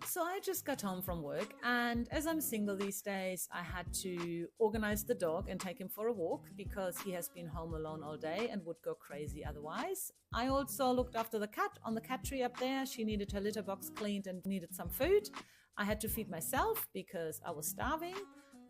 So I just got home from work, and as I'm single these days, I had to organize the dog and take him for a walk because he has been home alone all day and would go crazy otherwise. I also looked after the cat on the cat tree up there. She needed her litter box cleaned and needed some food. I had to feed myself because I was starving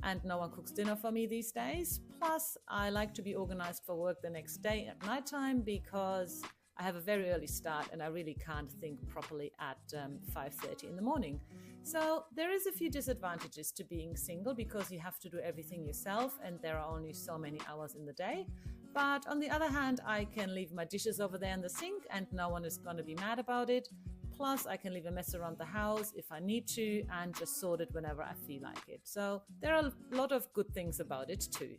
and no one cooks dinner for me these days. Plus, I like to be organized for work the next day at nighttime because I have a very early start and I really can't think properly at 5:30 in the morning. So there is a few disadvantages to being single because you have to do everything yourself and there are only so many hours in the day. But on the other hand, I can leave my dishes over there in the sink and no one is going to be mad about it. Plus, I can leave a mess around the house if I need to and just sort it whenever I feel like it. So there are a lot of good things about it too.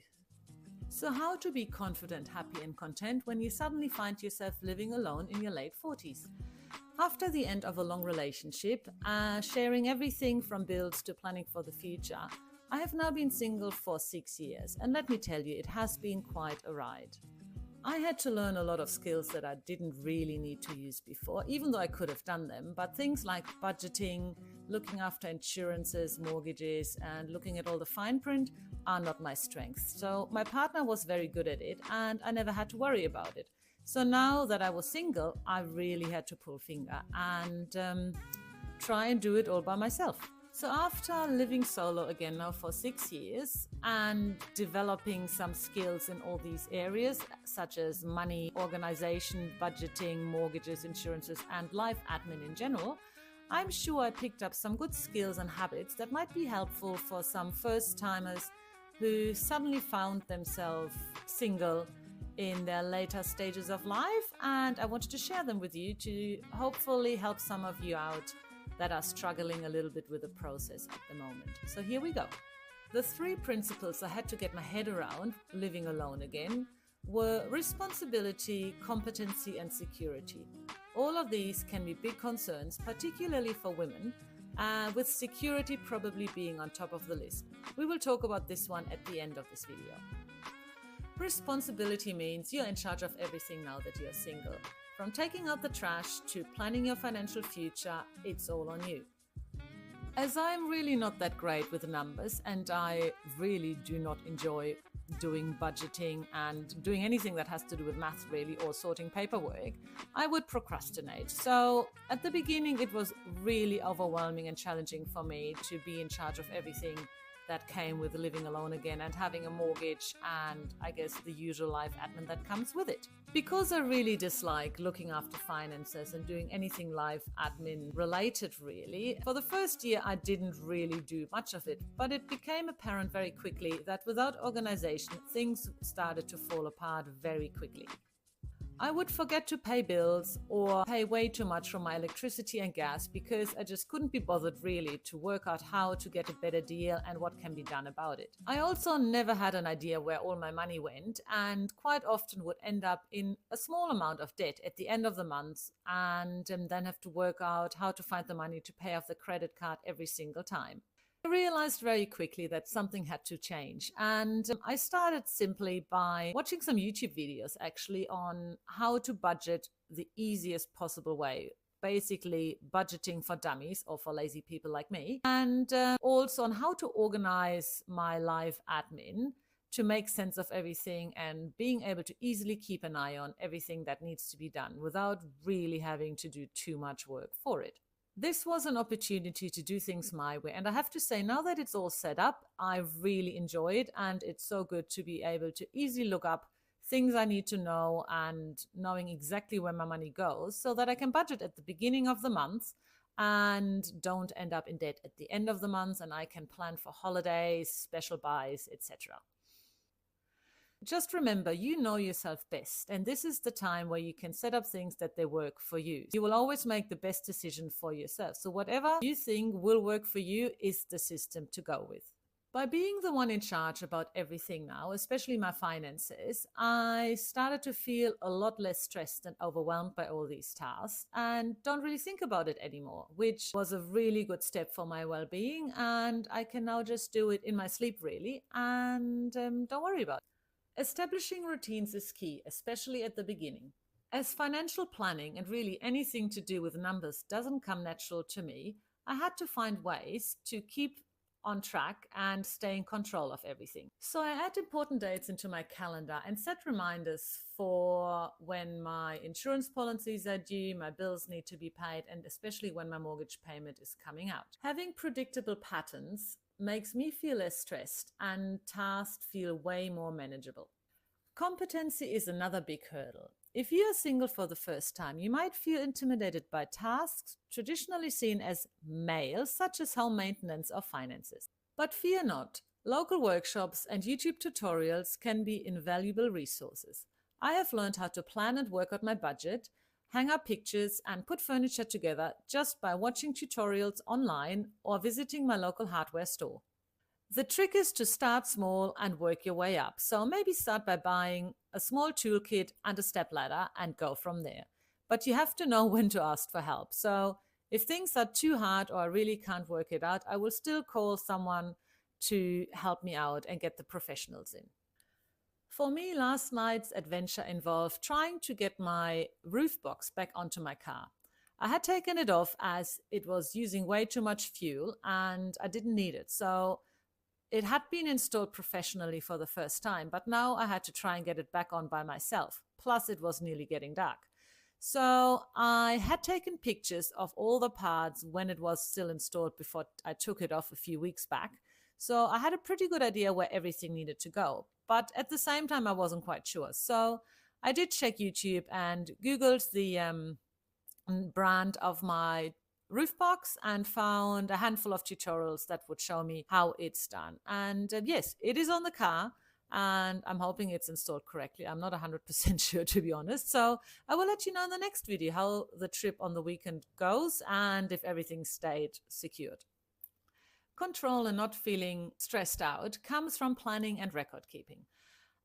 So how to be confident, happy and content when you suddenly find yourself living alone in your late 40s? After the end of a long relationship, sharing everything from bills to planning for the future, I have now been single for 6 years and let me tell you, it has been quite a ride. I had to learn a lot of skills that I didn't really need to use before, even though I could have done them. But things like budgeting, looking after insurances, mortgages, and looking at all the fine print are not my strengths. So my partner was very good at it and I never had to worry about it. So now that I was single, I really had to pull finger and try and do it all by myself. So after living solo again now for 6 years and developing some skills in all these areas, such as money, organization, budgeting, mortgages, insurances, and life admin in general, I'm sure I picked up some good skills and habits that might be helpful for some first-timers who suddenly found themselves single in their later stages of life. And I wanted to share them with you to hopefully help some of you out that are struggling a little bit with the process at the moment. So here we go. The 3 principles I had to get my head around living alone again were responsibility, competency, and security. All of these can be big concerns, particularly for women, with security probably being on top of the list. We will talk about this one at the end of this video. Responsibility means you're in charge of everything now that you're single. From taking out the trash to planning your financial future, it's all on you. As I'm really not that great with numbers and I really do not enjoy doing budgeting and doing anything that has to do with math really or sorting paperwork, I would procrastinate. So at the beginning, it was really overwhelming and challenging for me to be in charge of everything that came with living alone again and having a mortgage and I guess the usual life admin that comes with it. Because I really dislike looking after finances and doing anything life admin related really, for the first year I didn't really do much of it, but it became apparent very quickly that without organization, things started to fall apart very quickly. I would forget to pay bills or pay way too much for my electricity and gas because I just couldn't be bothered really to work out how to get a better deal and what can be done about it. I also never had an idea where all my money went and quite often would end up in a small amount of debt at the end of the month and then have to work out how to find the money to pay off the credit card every single time. I realized very quickly that something had to change and I started simply by watching some YouTube videos actually on how to budget the easiest possible way. Basically budgeting for dummies or for lazy people like me and also on how to organize my life admin to make sense of everything and being able to easily keep an eye on everything that needs to be done without really having to do too much work for it. This was an opportunity to do things my way. And I have to say, now that it's all set up, I really enjoy it. And it's so good to be able to easily look up things I need to know and knowing exactly where my money goes so that I can budget at the beginning of the month and don't end up in debt at the end of the month. And I can plan for holidays, special buys, etc. Just remember, you know yourself best, and this is the time where you can set up things that they work for you. You will always make the best decision for yourself. So whatever you think will work for you is the system to go with. By being the one in charge about everything now, especially my finances, I started to feel a lot less stressed and overwhelmed by all these tasks and don't really think about it anymore, which was a really good step for my well-being. And I can now just do it in my sleep really and don't worry about it. Establishing routines is key, especially at the beginning. As financial planning and really anything to do with numbers doesn't come natural to me, I had to find ways to keep on track and stay in control of everything. So I add important dates into my calendar and set reminders for when my insurance policies are due, my bills need to be paid, and especially when my mortgage payment is coming out. Having predictable patterns makes me feel less stressed and tasks feel way more manageable. Competency is another big hurdle. If you are single for the first time, you might feel intimidated by tasks traditionally seen as male, such as home maintenance or finances. But fear not, local workshops and YouTube tutorials can be invaluable resources. I have learned how to plan and work out my budget, hang up pictures, and put furniture together just by watching tutorials online or visiting my local hardware store. The trick is to start small and work your way up. So maybe start by buying a small toolkit and a stepladder and go from there. But you have to know when to ask for help. So if things are too hard or I really can't work it out, I will still call someone to help me out and get the professionals in. For me, last night's adventure involved trying to get my roof box back onto my car. I had taken it off as it was using way too much fuel and I didn't need it. So it had been installed professionally for the first time, but now I had to try and get it back on by myself. Plus, it was nearly getting dark. So I had taken pictures of all the parts when it was still installed before I took it off a few weeks back. So I had a pretty good idea where everything needed to go. But at the same time, I wasn't quite sure. So I did check YouTube and Googled the brand of my roof box and found a handful of tutorials that would show me how it's done. And yes, it is on the car and I'm hoping it's installed correctly. I'm not 100% sure, to be honest. So I will let you know in the next video how the trip on the weekend goes and if everything stayed secured. Control and not feeling stressed out comes from planning and record keeping.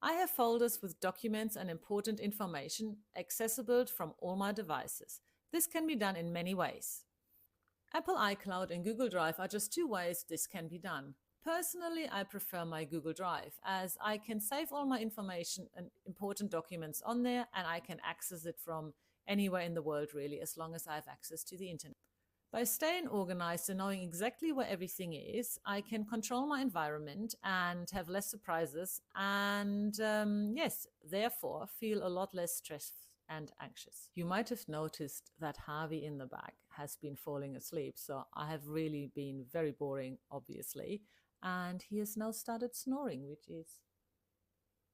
I have folders with documents and important information accessible from all my devices. This can be done in many ways. Apple iCloud and Google Drive are just two ways this can be done. Personally, I prefer my Google Drive as I can save all my information and important documents on there and I can access it from anywhere in the world really, as long as I have access to the internet. By staying organized and knowing exactly where everything is, I can control my environment and have less surprises and yes, therefore feel a lot less stressed and anxious. You might have noticed that Harvey in the back has been falling asleep, so I have really been very boring, obviously, and he has now started snoring, which is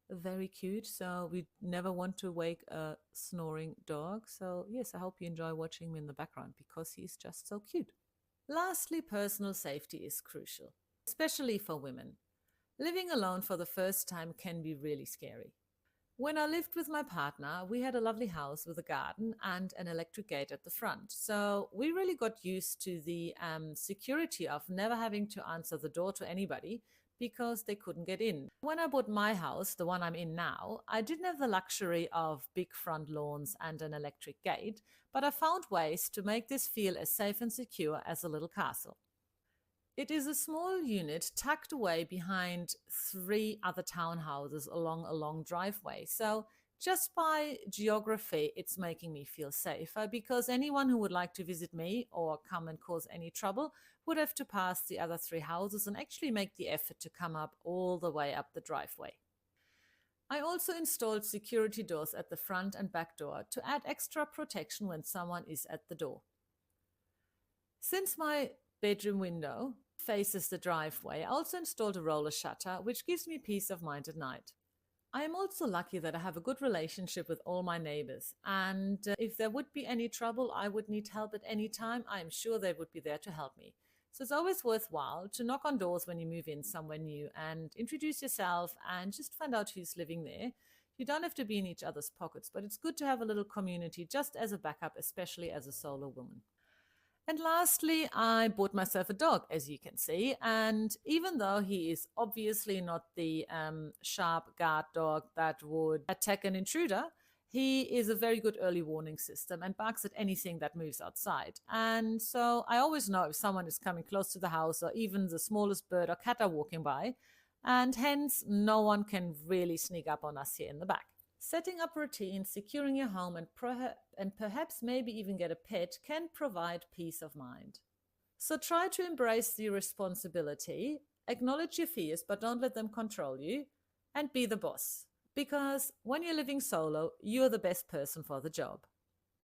very cute. So we never want to wake a snoring dog. So yes, I hope you enjoy watching him in the background because he's just so cute. Lastly, personal safety is crucial, especially for women. Living alone for the first time can be really scary. When I lived with my partner, we had a lovely house with a garden and an electric gate at the front. So we really got used to the security of never having to answer the door to anybody because they couldn't get in. When I bought my house, the one I'm in now, I didn't have the luxury of big front lawns and an electric gate, but I found ways to make this feel as safe and secure as a little castle. It is a small unit tucked away behind 3 other townhouses along a long driveway. So just by geography, it's making me feel safer because anyone who would like to visit me or come and cause any trouble would have to pass the other 3 houses and actually make the effort to come up all the way up the driveway. I also installed security doors at the front and back door to add extra protection when someone is at the door. Since my bedroom window faces the driveway, I also installed a roller shutter, which gives me peace of mind at night. I am also lucky that I have a good relationship with all my neighbors, and if there would be any trouble, I would need help at any time, I am sure they would be there to help me. So it's always worthwhile to knock on doors when you move in somewhere new and introduce yourself and just find out who's living there. You don't have to be in each other's pockets, but it's good to have a little community just as a backup, especially as a solo woman. And lastly, I bought myself a dog, as you can see. And even though he is obviously not the sharp guard dog that would attack an intruder, he is a very good early warning system and barks at anything that moves outside. And so I always know if someone is coming close to the house or even the smallest bird or cat are walking by. And hence, no one can really sneak up on us here in the back. Setting up routines, securing your home, and perhaps maybe even get a pet can provide peace of mind. So try to embrace the responsibility, acknowledge your fears, but don't let them control you, and be the boss. Because when you're living solo, you're the best person for the job.